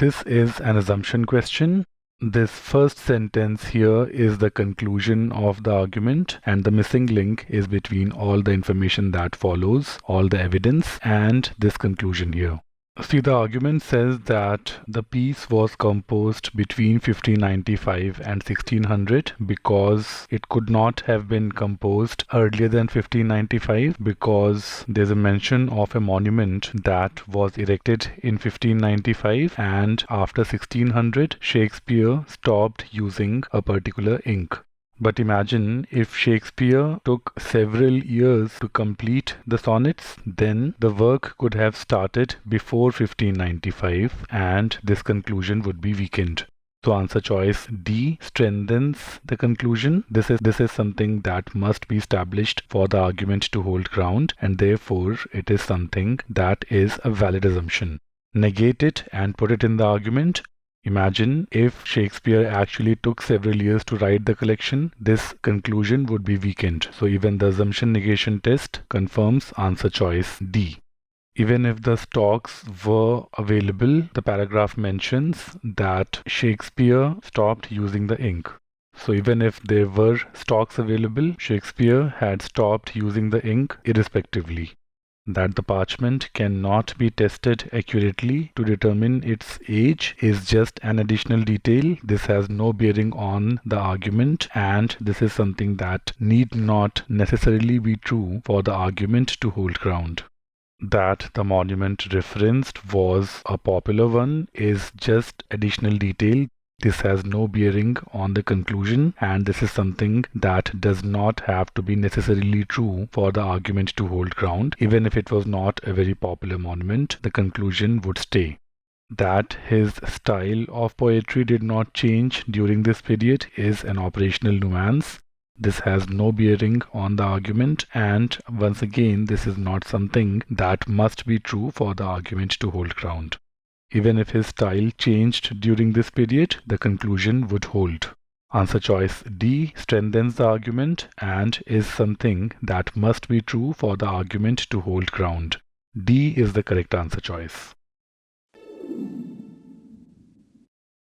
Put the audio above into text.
This is an assumption question. This first sentence here is the conclusion of the argument, and the missing link is between all the information that follows, all the evidence, and this conclusion here. See, the argument says that the piece was composed between 1595 and 1600 because it could not have been composed earlier than 1595 because there's a mention of a monument that was erected in 1595, and after 1600 Shakespeare stopped using a particular ink. But imagine if Shakespeare took several years to complete the sonnets, then the work could have started before 1595 and this conclusion would be weakened. So answer choice D strengthens the conclusion. This is something that must be established for the argument to hold ground, and therefore it is something that is a valid assumption. Negate it and put it in the argument. Imagine if Shakespeare actually took several years to write the collection, this conclusion would be weakened. So even the assumption negation test confirms answer choice D. Even if the stocks were available, the paragraph mentions that Shakespeare stopped using the ink. So even if there were stocks available, Shakespeare had stopped using the ink irrespectively. That the parchment cannot be tested accurately to determine its age is just an additional detail. This has no bearing on the argument, and this is something that need not necessarily be true for the argument to hold ground. That the monument referenced was a popular one is just additional detail. This has no bearing on the conclusion, and this is something that does not have to be necessarily true for the argument to hold ground. Even if it was not a very popular monument, the conclusion would stay. That his style of poetry did not change during this period is an operational nuance. This has no bearing on the argument, and once again, this is not something that must be true for the argument to hold ground. Even if his style changed during this period, the conclusion would hold. Answer choice D strengthens the argument and is something that must be true for the argument to hold ground. D is the correct answer choice.